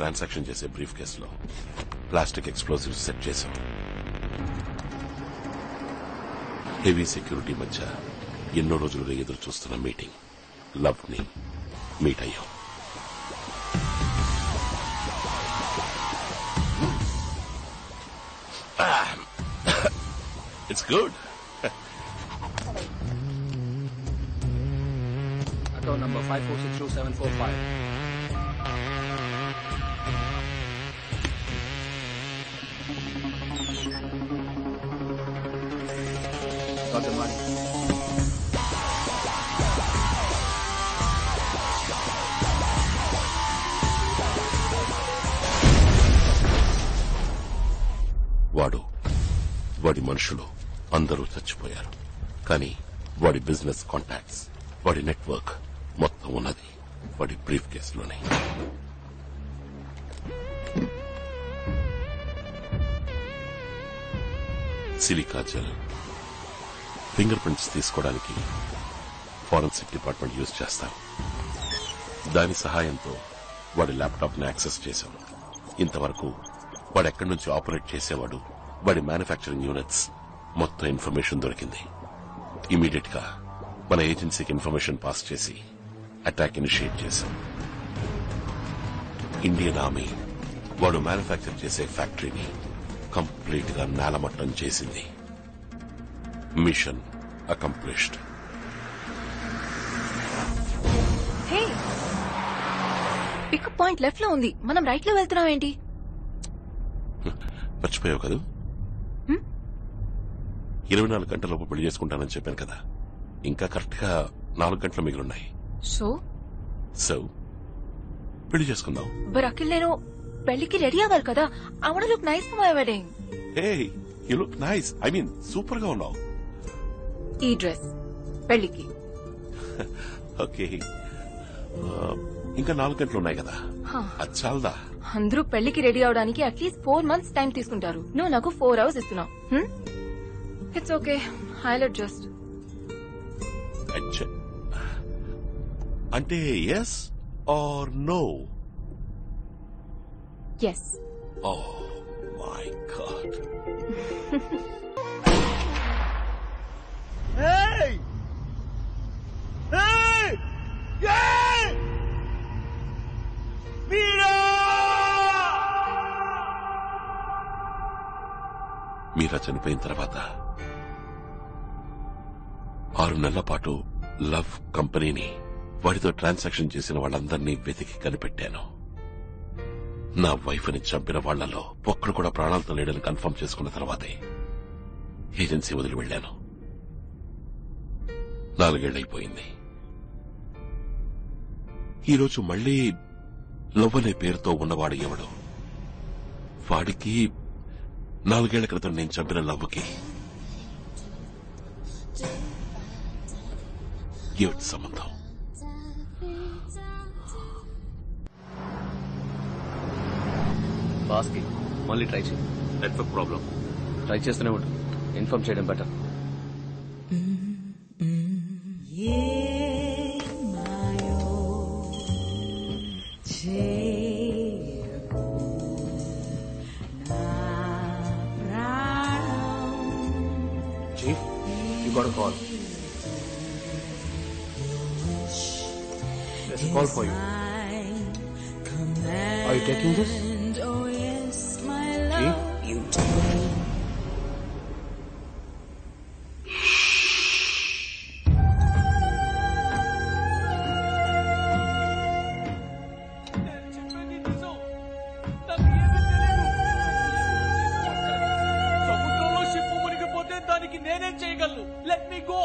Transaction చేసే brief కేసులో plastic explosives set చేశాం. హెవీ సెక్యూరిటీ మధ్య ఎన్నో రోజులుగా ఎదురు చూస్తున్న మీటింగ్ లవ్ ని మీట్ అయ్యాం. It's good. Account number 54627445. Got the money. వాడి మనుషులు అందరూ చచ్చిపోయారు. కానీ వాడి బిజినెస్ కాంటాక్ట్స్, వాడి నెట్వర్క్ మొత్తం ఉన్నది వాడి బ్రీఫ్ కేసులోనే. సిలికా జెల్ ఫింగర్ ప్రింట్స్ తీసుకోవడానికి ఫారెన్సిక్ డిపార్ట్మెంట్ యూజ్ చేస్తారు. దాని సహాయంతో వాడి ల్యాప్టాప్ ని యాక్సెస్ చేశాం. ఇంతవరకు వాడెక్కడి నుంచి ఆపరేట్ చేసేవాడు, వాడి మ్యానుఫ్యాక్చరింగ్ యూనిట్స్ మొత్తం ఇన్ఫర్మేషన్ దొరికింది. ఇమీడియట్ గా మన ఏజెన్సీకి ఇన్ఫర్మేషన్ పాస్ చేసి అటాక్ ఇనిషియేట్ చేశాం. ఇండియన్ ఆర్మీ వాడు మ్యానుఫ్యాక్చర్ చేసే ఫ్యాక్టరీని కంప్లీట్ గా నేలమట్టం చేసింది. Mission accomplished. Pickup point left లో ఉంది, మనం రైట్ లో వెళ్తున్నాం ఏంటి? మర్చిపోయావు కదా, 24 గంటలలోపు పెళ్లి చేసుకుంటానని చెప్పాను కదా. ఇంకా కరెక్ట్ గా 4 గంటలు మిగిలిన్నాయి. సో పెళ్లి చేసుకుందాం. బట్ అఖిల్, నేను పెళ్లికి రెడీ అవ్వాలి కదా. I want to look nice for my wedding. Hey, you look nice. I mean super గా ఉన్నావు. ఈ డ్రెస్ పెళ్లికి. ఓకే, ఇంకా 4 గంటలు ఉన్నాయి కదా, అది చాలదా? అందరూ పెళ్లికి రెడీ అవడానికి అట్లీస్ట్ 4 months టైం తీసుకుంటారు. నువ్వు నాకు 4 hours ఇస్తున్నావు. It's okay, I'll adjust. అంటే yes or no? Yes. Oh my God. Hey! Hey! Hey! Mira! Meera చనిపోయిన తర్వాత 6 నెలల పాటు లవ్ కంపెనీని, వాడితో ట్రాన్సాక్షన్ చేసిన వాళ్ళందరినీ వెతికి కనిపెట్టాను. నా వైఫ్ ని చంపిన వాళ్లలో ఒక్కడు కూడా ప్రాణాలతో లేడని కన్ఫర్మ్ చేసుకున్న తర్వాతే ఏజెన్సీ వదిలి వెళ్లాను. 4 ఏళ్లైపోయింది. ఈరోజు మళ్లీ లవ్ అనే పేరుతో ఉన్నవాడు ఎవడు? వాడికి 4 ఏళ్ల క్రితం నేను చంపిన లవ్కి ఏమిటి సంబంధం? బాస్కి మళ్ళీ ట్రై చేయి. Network problem. ట్రై చేస్తూనే ఉంటుంది. ఇన్ఫార్మ్ చేయడం better. Chief, you got a call. There's a call for you. Are you taking this? Chief? సముద్రంలో షిప్ మునిగిపోతే దానికి నేనేం చేయగలను? Let me go.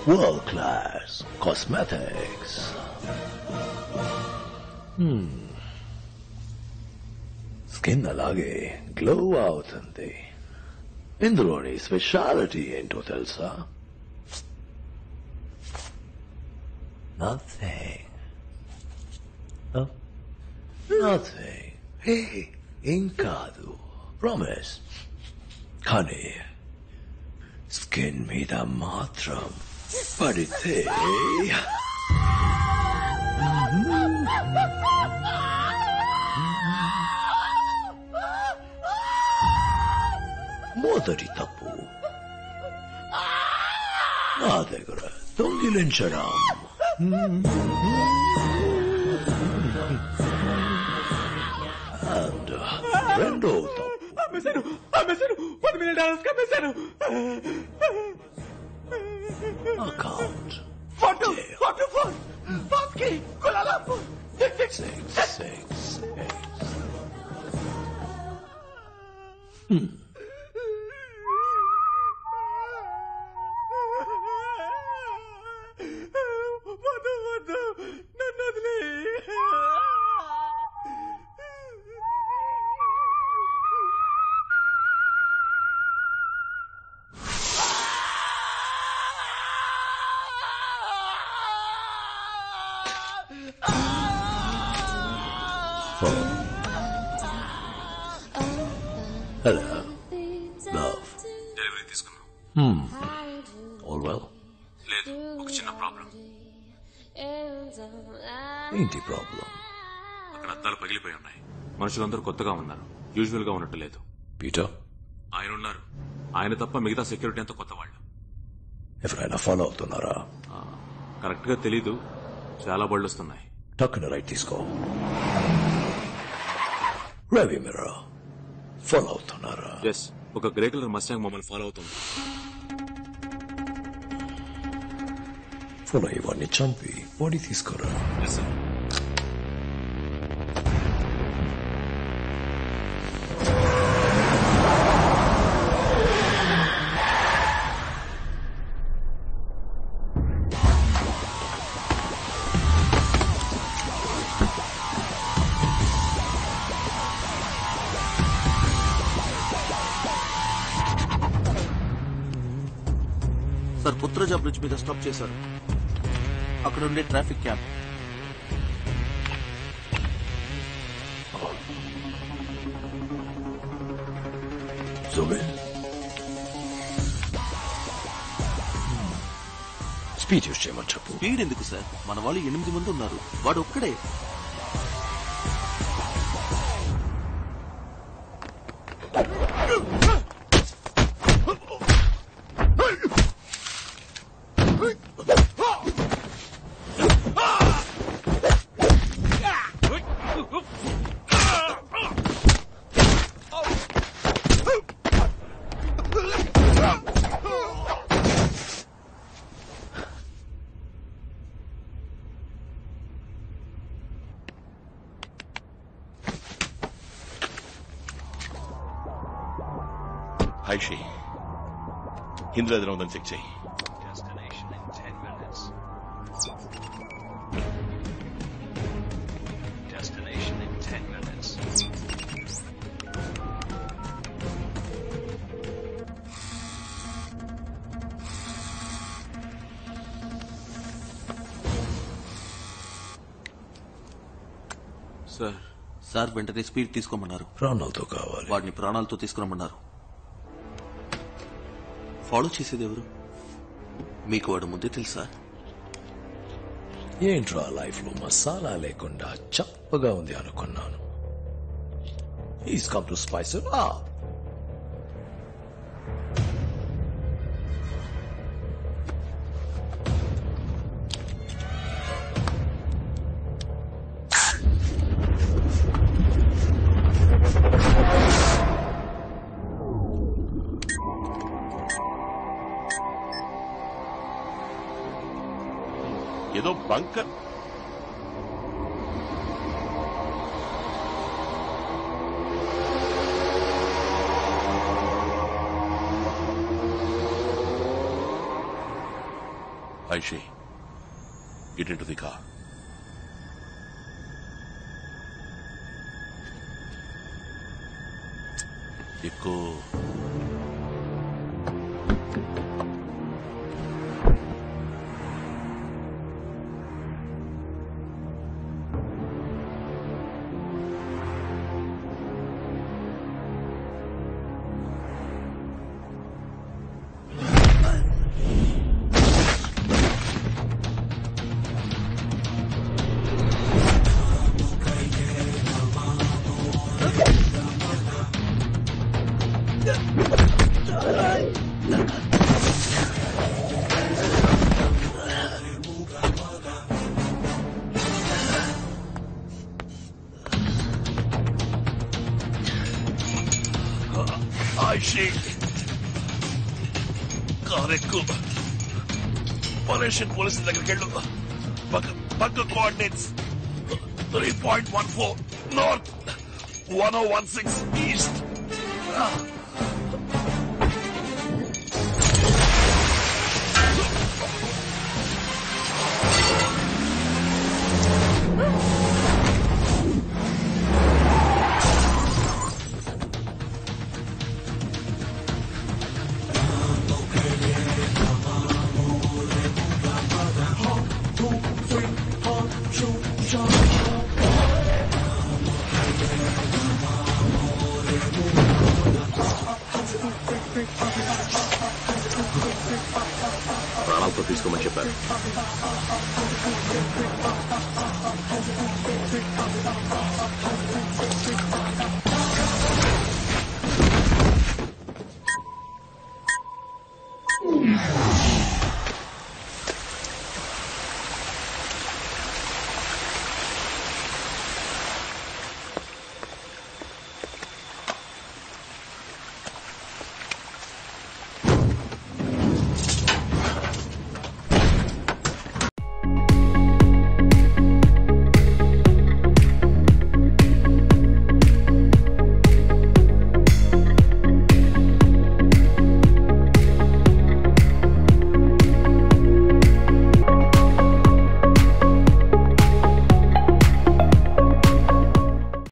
World class cosmetics. Skin అలాగే గ్లో అవుతుంది. ఇందులోని స్పెషాలిటీ ఏంటో తెలుసా? Nothing. Oh, nothing. Hey, ఏం కాదు. Promise. కానీ స్కిన్ మీద మాత్రం పడితే మొదటి తప్పు నా దగ్గర దొంగిలించడం. And రెండో తప్పు అమ్మేశాను $1 million అమ్మేశాను. అకౌంట్ పాస్కి కులాలంపూర్ 666. వద్దు నన్ను వదిలే. Hello. Love. డెలివరీ తీసుకున్నాం. All well? లేదు, ఒక చిన్న ప్రాబ్లం. ఏంటి ప్రాబ్లం? అక్కడ అద్దాలు పగిలిపోయి ఉన్నాయి. మనుషులందరూ కొత్తగా ఉన్నారు, యూజువల్ గా ఉన్నట్టు లేదు. పీటర్, ఆయన ఉన్నారు. ఆయన తప్ప మిగతా సెక్యూరిటీ అంతా కొత్త వాళ్ళు. ఎవరైనా ఫాలో అవుతున్నారా? కరెక్ట్ గా తెలీదు, చాలా బళ్ళు వస్తున్నాయి. టక్కున రైట్ తీసుకో. రవి మిర్రా ఫాలో అవుతున్నారా? ఎస్, ఒక గ్రే కలర్ మస్టాంగ్ మమ్మల్ని ఫాలో అవుతుంది. ఫాలో ఇవన్నీ చంపి బాడీ తీసుకోరా. Yes sir. Sir, Putrajaya bridge మీద స్టాప్ చేశారు. అక్కడ ఉండే ట్రాఫిక్ క్యాప్. స్పీడ్ యూస్ చేయమని చెప్పు. స్పీడ్ ఎందుకు సార్? మన వాళ్ళు 8 మంది ఉన్నారు, వాడు ఒక్కడే. హైషి, ఇందులో ఏదైనా ఉందని చెక్ చేయి. సార్ వెంటనే స్పీడ్ తీసుకోమన్నారు. ప్రాణాలతో కావాలి. వాడిని ప్రాణాలతో తీసుకురమ్మన్నారు. ఫాలో చేసేది ఎవరు? మీకు వాడు ముందే తెలుసా? ఏంట్రా లైఫ్ లో మసాలా లేకుండా చప్పగా ఉంది అనుకున్నాను. Is come to spice it up. ఏదో bunker. Aishi, get into the car. ఎక్కువ ఐషి, కార్ ఎక్కువ మలేషియన్ పోలీసుల దగ్గరికి వెళ్ళు. పక్క కోఆర్డినేట్స్ 3.14 నార్త్, 1016 ఈస్ట్. ప్రాణాలతో తీసుకోమని చెప్పారు.